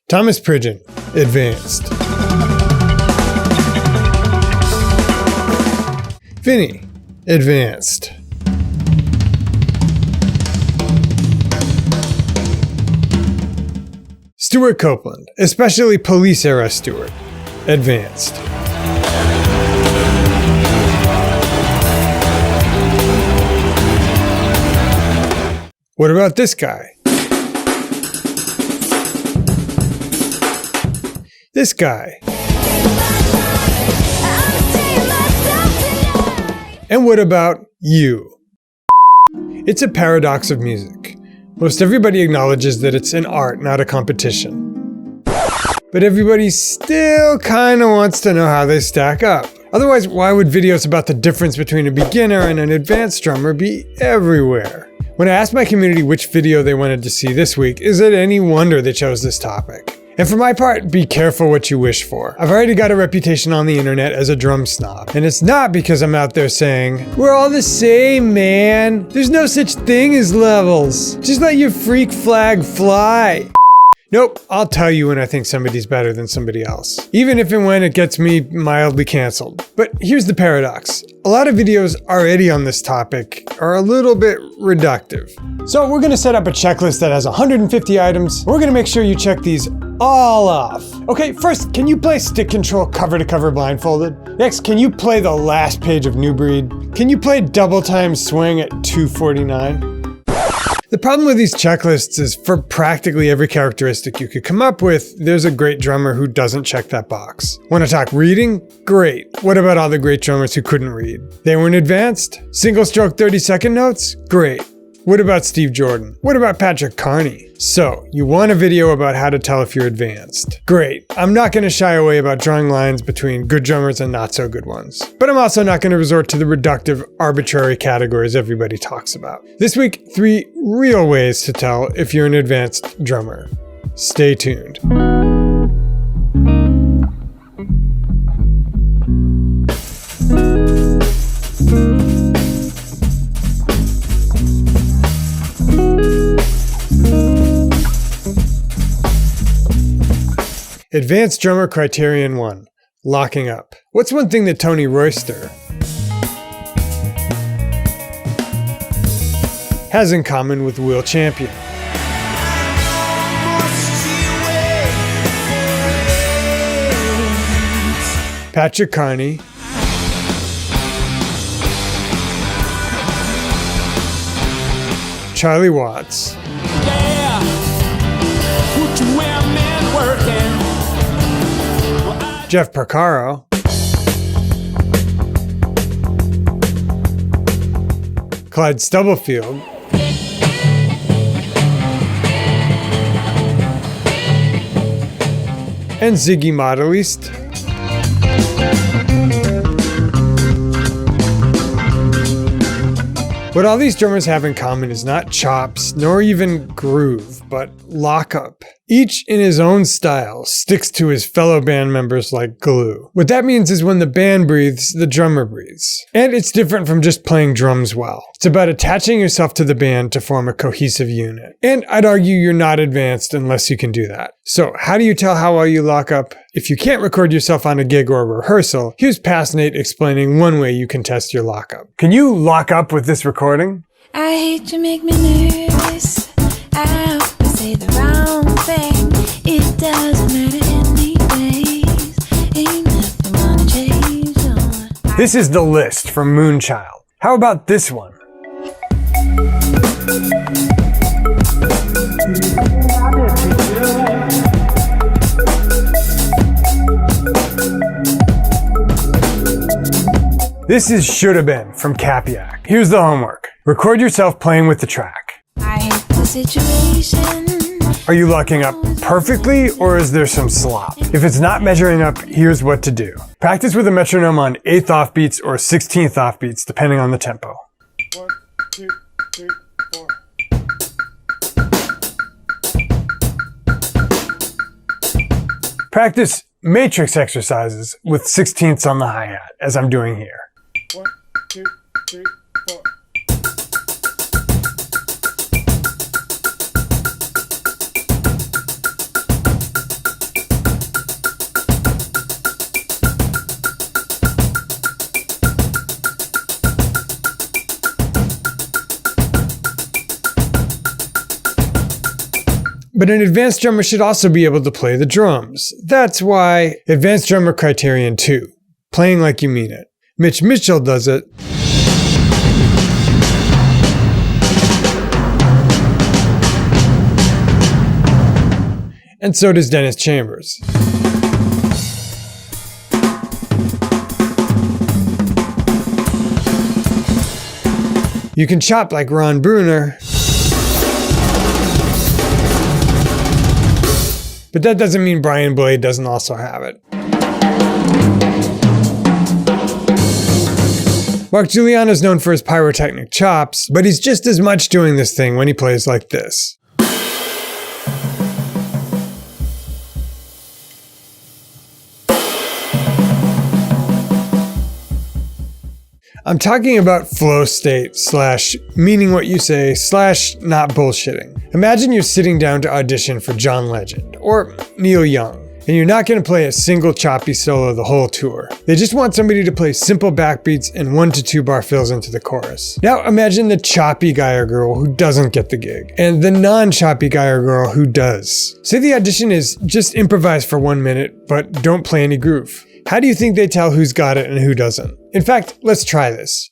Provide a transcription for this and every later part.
Thomas Pridgeon, Advanced. Vinny, Advanced. Stuart Copeland, especially police era Stuart, Advanced. What about this guy? This guy. And what about you? It's a paradox of music. Most everybody acknowledges that it's an art, not a competition. But everybody still kinda wants to know how they stack up. Otherwise, why would videos about the difference between a beginner and an advanced drummer be everywhere? When I asked my community which video they wanted to see this week, is it any wonder they chose this topic? And for my part, be careful what you wish for. I've already got a reputation on the internet as a drum snob. And it's not because I'm out there saying, we're all the same, man. There's no such thing as levels. Just let your freak flag fly. Nope, I'll tell you when I think somebody's better than somebody else. Even if and when it gets me mildly canceled. But here's the paradox. A lot of videos already on this topic are a little bit reductive. So we're gonna set up a checklist that has 150 items. We're gonna make sure you check these all off. Okay, first, can you play stick control cover to cover blindfolded? Next, can you play the last page of New Breed? Can you play double time swing at 249? The problem with these checklists is for practically every characteristic you could come up with, there's a great drummer who doesn't check that box. Want to talk reading? Great. What about all the great drummers who couldn't read? They weren't advanced? Single stroke 30-second notes? Great. What about Steve Jordan? What about Patrick Carney? So, you want a video about how to tell if you're advanced. Great. I'm not going to shy away about drawing lines between good drummers and not so good ones. But I'm also not going to resort to the reductive, arbitrary categories everybody talks about. This week, 3 real ways to tell if you're an advanced drummer. Stay tuned. Advanced Drummer Criterion 1. Locking up. What's one thing that Tony Royster has in common with Will Champion? Patrick Carney, Charlie Watts, Jeff Porcaro, Clyde Stubblefield, and Ziggy Modelist. What all these drummers have in common is not chops, nor even groove, but lockup. Each in his own style sticks to his fellow band members like glue. What that means is when the band breathes, the drummer breathes. And it's different from just playing drums well. It's about attaching yourself to the band to form a cohesive unit. And I'd argue you're not advanced unless you can do that. So how do you tell how well you lock up? If you can't record yourself on a gig or a rehearsal, here's Past Nate explaining one way you can test your lockup. Can you lock up with this recording? I hate to make me nervous. I hope I say the wrong thing. It doesn't matter anyways. Ain't nothing gonna change on. This is The List from Moonchild. How about this one? This is Shoulda Been from Capiac. Here's the homework. Record yourself playing with the track. I hate the situation. Are you locking up perfectly, or is there some slop? If it's not measuring up, here's what to do. Practice with a metronome on 8th offbeats or 16th offbeats, depending on the tempo. 1, 2, 3, 4. Practice matrix exercises with 16ths on the hi-hat, as I'm doing here. 1, 2, 3, 4. But an advanced drummer should also be able to play the drums. That's why Advanced Drummer Criterion 2, playing like you mean it. Mitch Mitchell does it. And so does Dennis Chambers. You can chop like Ron Bruner, but that doesn't mean Brian Blade doesn't also have it. Mark Giuliano is known for his pyrotechnic chops, but he's just as much doing this thing when he plays like this. I'm talking about flow state / meaning what you say / not bullshitting. Imagine you're sitting down to audition for John Legend or Neil Young, and you're not going to play a single choppy solo the whole tour. They just want somebody to play simple backbeats and 1 to 2 bar fills into the chorus. Now imagine the choppy guy or girl who doesn't get the gig, and the non-choppy guy or girl who does. Say the audition is just improvise for 1 minute, but don't play any groove. How do you think they tell who's got it and who doesn't? In fact, let's try this.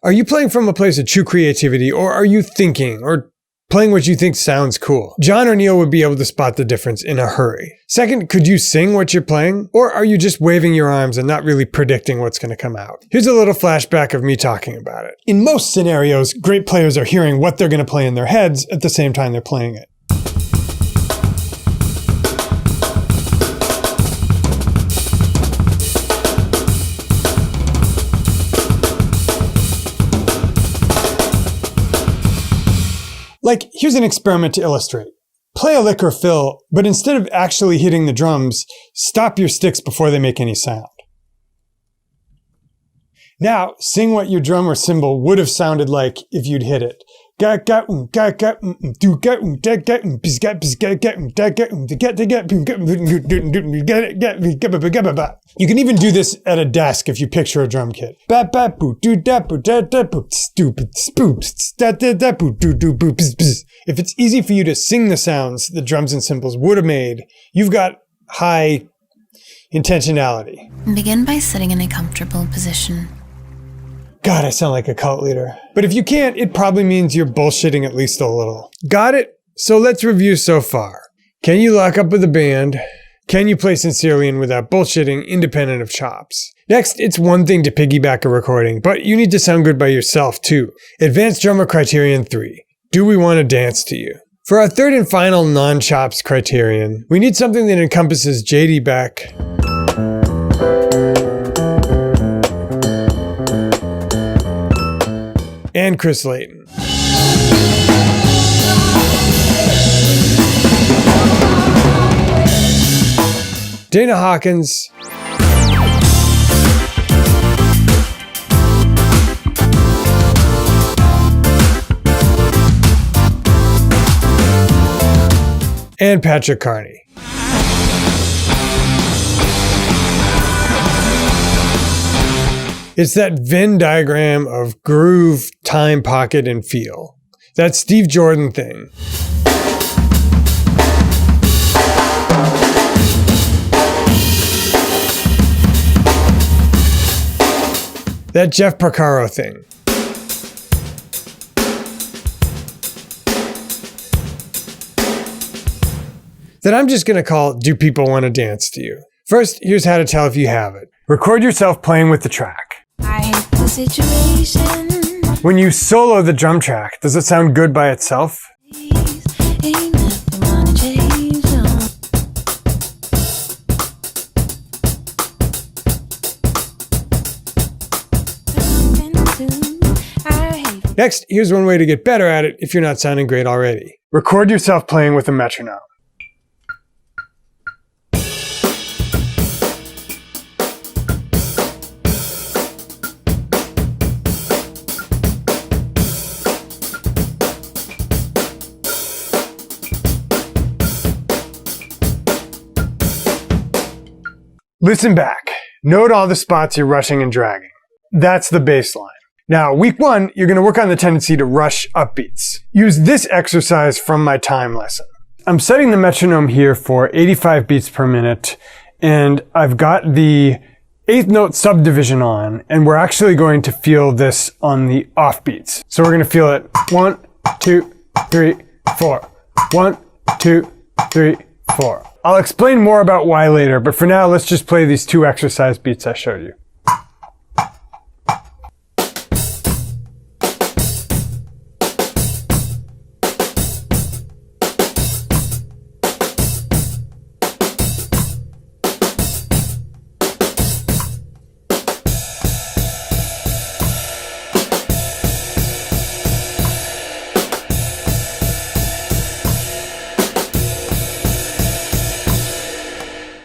Are you playing from a place of true creativity, or are you thinking or playing what you think sounds cool? John or Neil would be able to spot the difference in a hurry. Second, could you sing what you're playing? Or are you just waving your arms and not really predicting what's going to come out? Here's a little flashback of me talking about it. In most scenarios, great players are hearing what they're going to play in their heads at the same time they're playing it. Like, here's an experiment to illustrate. Play a lick or fill, but instead of actually hitting the drums, stop your sticks before they make any sound. Now, sing what your drum or cymbal would have sounded like if you'd hit it. You can even do this at a desk if you picture a drum kit. If it's easy for you to sing the sounds the drums and cymbals would have made, you've got high intentionality. Begin by sitting in a comfortable position. God, I sound like a cult leader. But if you can't, it probably means you're bullshitting at least a little. Got it? So let's review so far. Can you lock up with a band? Can you play sincerely and without bullshitting, independent of chops? Next, it's one thing to piggyback a recording, but you need to sound good by yourself too. Advanced Drummer Criterion 3. Do we want to dance to you? For our third and final non-chops criterion, we need something that encompasses J.D. Beck, and Chris Layton. Dana Hawkins, and Patrick Carney. It's that Venn diagram of groove, time, pocket, and feel. That Steve Jordan thing. That Jeff Porcaro thing. That I'm just going to call Do People Want to Dance to You? First, here's how to tell if you have it. Record yourself playing with the track. I hate the situation. When you solo the drum track, does it sound good by itself? Ain't nothing wanna change, no. Next, here's one way to get better at it if you're not sounding great already. Record yourself playing with a metronome. Listen back. Note all the spots you're rushing and dragging. That's the baseline. Now, week 1, you're going to work on the tendency to rush upbeats. Use this exercise from my time lesson. I'm setting the metronome here for 85 beats per minute, and I've got the 8th note subdivision on, and we're actually going to feel this on the off beats. So we're going to feel it 1, 2, 3, 4. 1, 2, 3, 4. I'll explain more about why later, but for now, let's just play these 2 exercise beats I showed you.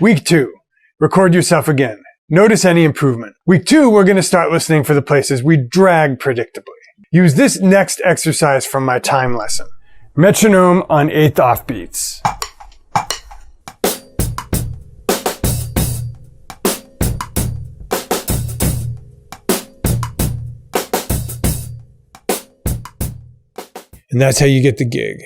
Week 2, record yourself again. Notice any improvement. Week 2, we're going to start listening for the places we drag predictably. Use this next exercise from my time lesson. Metronome on 8th offbeats. And that's how you get the gig.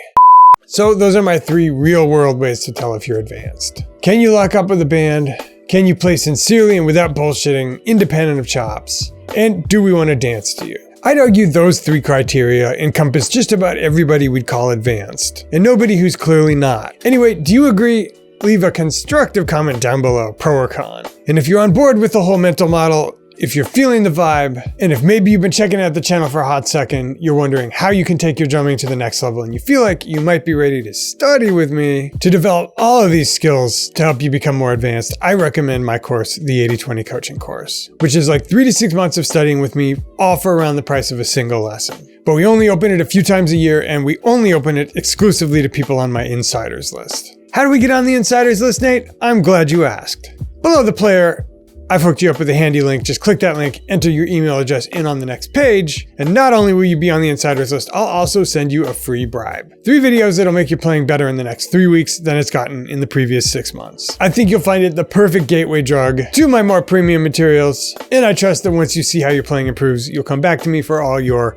So those are my 3 real-world ways to tell if you're advanced. Can you lock up with a band? Can you play sincerely and without bullshitting, independent of chops? And do we want to dance to you? I'd argue those 3 criteria encompass just about everybody we'd call advanced, and nobody who's clearly not. Anyway, do you agree? Leave a constructive comment down below, pro or con. And if you're on board with the whole mental model, if you're feeling the vibe, and if maybe you've been checking out the channel for a hot second, you're wondering how you can take your drumming to the next level, and you feel like you might be ready to study with me to develop all of these skills to help you become more advanced, I recommend my course, the 80/20 Coaching Course, which is like 3 to 6 months of studying with me, all for around the price of a single lesson. But we only open it a few times a year, and we only open it exclusively to people on my insiders list. How do we get on the insiders list, Nate? I'm glad you asked. Below the player, I've hooked you up with a handy link. Just click that link, enter your email address in on the next page, and not only will you be on the insiders list, I'll also send you a free bribe. 3 videos that'll make your playing better in the next 3 weeks than it's gotten in the previous 6 months. I think you'll find it the perfect gateway drug to my more premium materials, and I trust that once you see how your playing improves, you'll come back to me for all your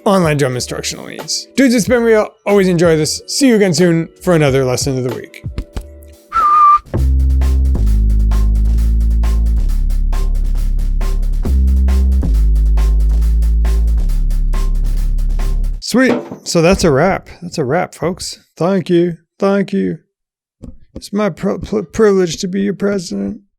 online drum instructional needs. Dudes, it's been real. Always enjoy this. See you again soon for another lesson of the week. Sweet. So that's a wrap. That's a wrap, folks. Thank you. Thank you. It's my privilege to be your president.